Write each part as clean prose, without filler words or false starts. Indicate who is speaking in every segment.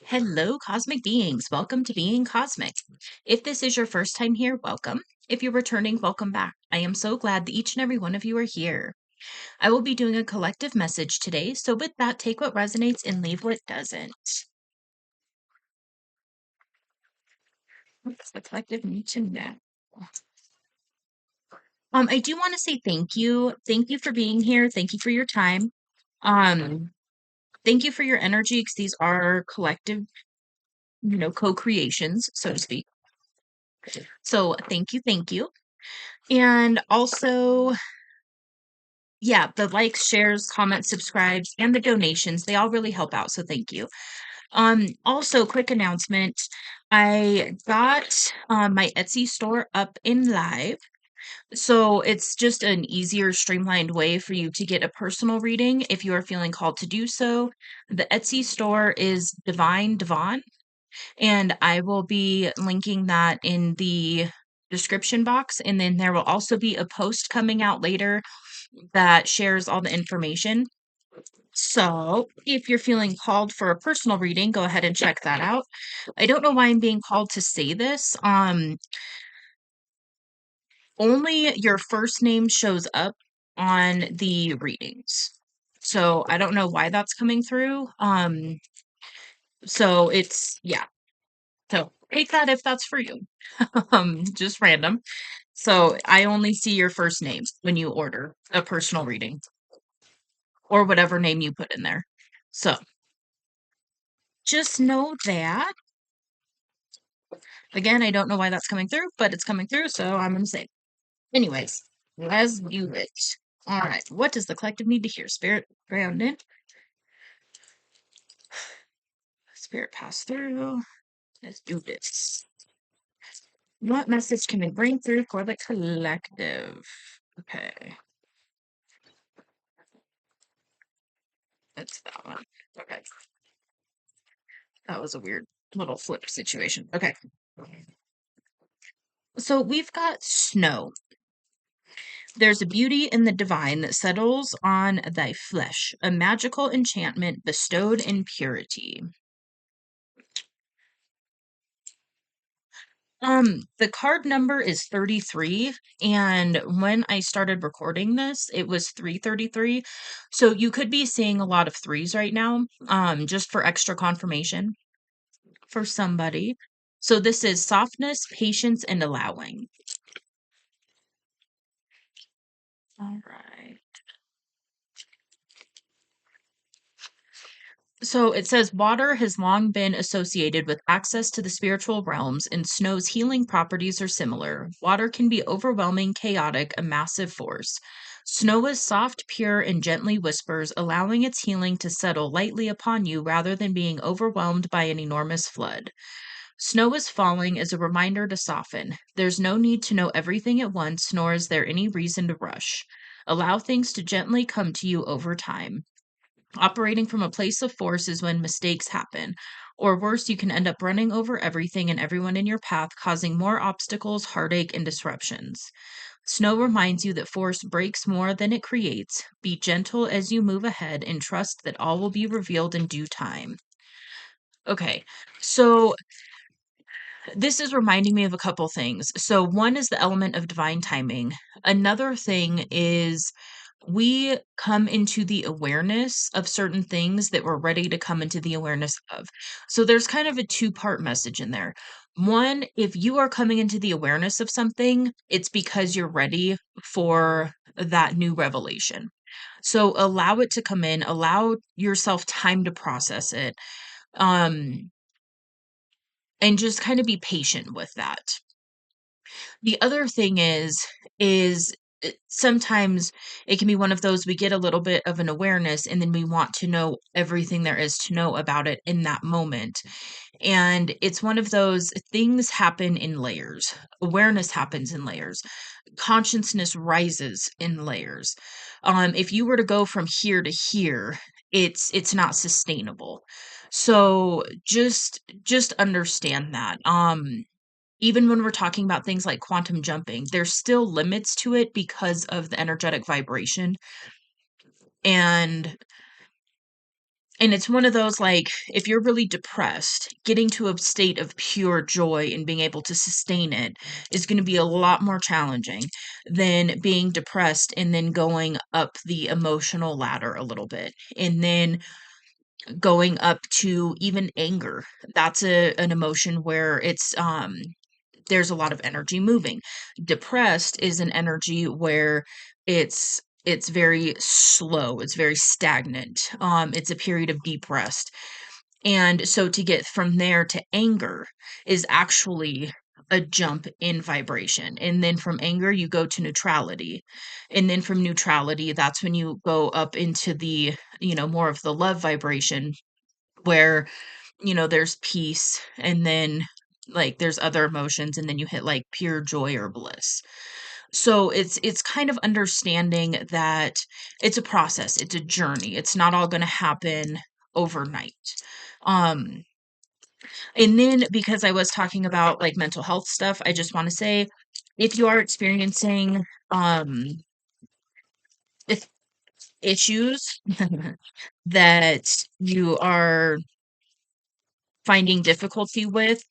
Speaker 1: Hello, cosmic beings. Welcome to Being Cosmic. If this is your first time here, welcome. If you're returning, welcome back. I am so glad that each and every one of you are here. I will be doing a collective message today, so with that, take what resonates and leave what doesn't. What's the collective need to know? I do want to say thank you. Thank you for being here. Thank you for your time. Um, Thank you for your energy because these are collective, co-creations, so to speak. So thank you, thank you. And also, yeah, the likes, shares, comments, subscribes, and the donations, they all really help out. So thank you. Also, quick announcement. I got my Etsy store up and live. So it's just an easier, streamlined way for you to get a personal reading if you are feeling called to do so. The Etsy store is Divine Devon, and I will be linking that in the description box. And then there will also be a post coming out later that shares all the information. So, if you're feeling called for a personal reading, go ahead and check that out. I don't know why I'm being called to say this. Only your first name shows up on the readings. So, I don't know why that's coming through. So it's yeah. So, take that if that's for you. Just random. So, I only see your first name when you order a personal reading or whatever name you put in there. So, just know that. Again, I don't know why that's coming through, but it's coming through, so I'm gonna say. Anyways, let's do it. All right, what does the collective need to hear? Spirit grounded. Spirit pass through. Let's do this. What message can we bring through for the collective? Okay, that's that one. Okay, that was a weird little flip situation. Okay, so we've got snow. There's a beauty in the divine that settles on thy flesh, a magical enchantment bestowed in purity. The card number is 33, and when I started recording this, it was 333. So you could be seeing a lot of threes right now, just for extra confirmation for somebody. So this is softness, patience, and allowing. All right. So it says water has long been associated with access to the spiritual realms, and snow's healing properties are similar. Water can be overwhelming, chaotic, a massive force. Snow is soft, pure, and gently whispers, allowing its healing to settle lightly upon you rather than being overwhelmed by an enormous flood. Snow is falling as a reminder to soften. There's no need to know everything at once, nor is there any reason to rush. Allow things to gently come to you over time. Operating from a place of force is when mistakes happen. Or worse, you can end up running over everything and everyone in your path, causing more obstacles, heartache, and disruptions. Snow reminds you that force breaks more than it creates. Be gentle as you move ahead and trust that all will be revealed in due time. Okay, so this is reminding me of a couple things. So, one is the element of divine timing. Another thing is we come into the awareness of certain things that we're ready to come into the awareness of. So there's kind of a two-part message in there. One, if you are coming into the awareness of something, it's because you're ready for that new revelation. So allow it to come in, allow yourself time to process it, um, and just kind of be patient with that. The other thing is sometimes it can be one of those we get a little bit of an awareness and then we want to know everything there is to know about it in that moment. And it's one of those things happen in layers. Awareness happens in layers. Consciousness rises in layers. If you were to go from here to here, it's not sustainable. So just understand that. Even when we're talking about things like quantum jumping, there's still limits to it because of the energetic vibration. And And it's one of those, like, if you're really depressed, getting to a state of pure joy and being able to sustain it is going to be a lot more challenging than being depressed and then going up the emotional ladder a little bit. And then going up to even anger. That's an emotion where there's a lot of energy moving. Depressed is an energy where it's very slow, it's very stagnant. It's a period of deep rest. And so to get from there to anger is actually a jump in vibration. And then from anger, you go to neutrality. And then from neutrality, that's when you go up into the, more of the love vibration where, there's peace and then like there's other emotions and then you hit like pure joy or bliss. So it's kind of understanding that it's a process, it's a journey. It's not all going to happen overnight. Um and then because I was talking about like mental health stuff, I just want to say if you are experiencing um if issues that you are finding difficulty with,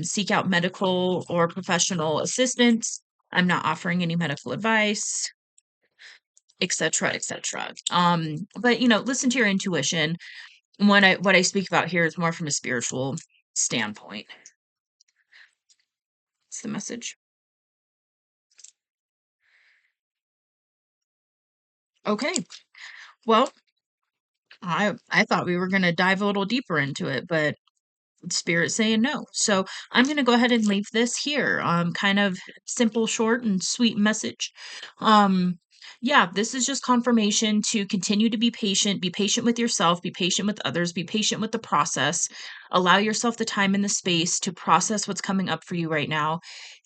Speaker 1: seek out medical or professional assistance. I'm not offering any medical advice, etc., etc. But listen to your intuition. What I speak about here is more from a spiritual standpoint. It's the message. Okay. Well, I thought we were gonna dive a little deeper into it, but spirit saying no. So I'm going to go ahead and leave this here. Kind of simple, short, and sweet message. Um, yeah, this is just confirmation to continue to be patient with yourself, be patient with others, be patient with the process. Allow yourself the time and the space to process what's coming up for you right now,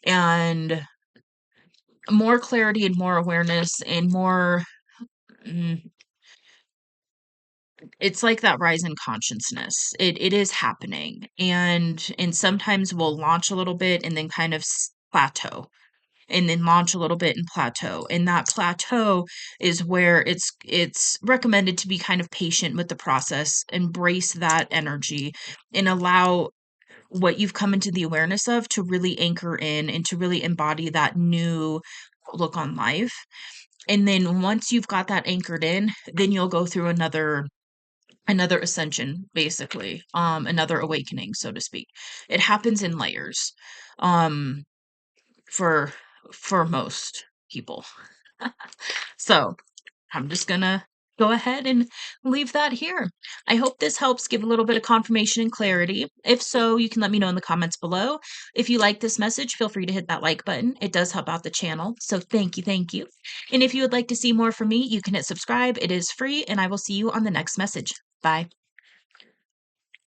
Speaker 1: and more clarity and more awareness and more. mm, it's like that rise in consciousness. It is happening, and sometimes we'll launch a little bit and then kind of plateau, and then launch a little bit and plateau. And that plateau is where it's recommended to be kind of patient with the process, embrace that energy, and allow what you've come into the awareness of to really anchor in and to really embody that new look on life. And then once you've got that anchored in, then you'll go through another ascension, basically, another awakening, so to speak. It happens in layers, um for most people. So I'm just gonna go ahead and leave that here. I hope this helps give a little bit of confirmation and clarity. If so, you can let me know in the comments below. If you like this message, feel free to hit that like button. It does help out the channel, so thank you, thank you. And if you would like to see more from me, you can hit subscribe. It is free, and I will see you on the next message. Bye.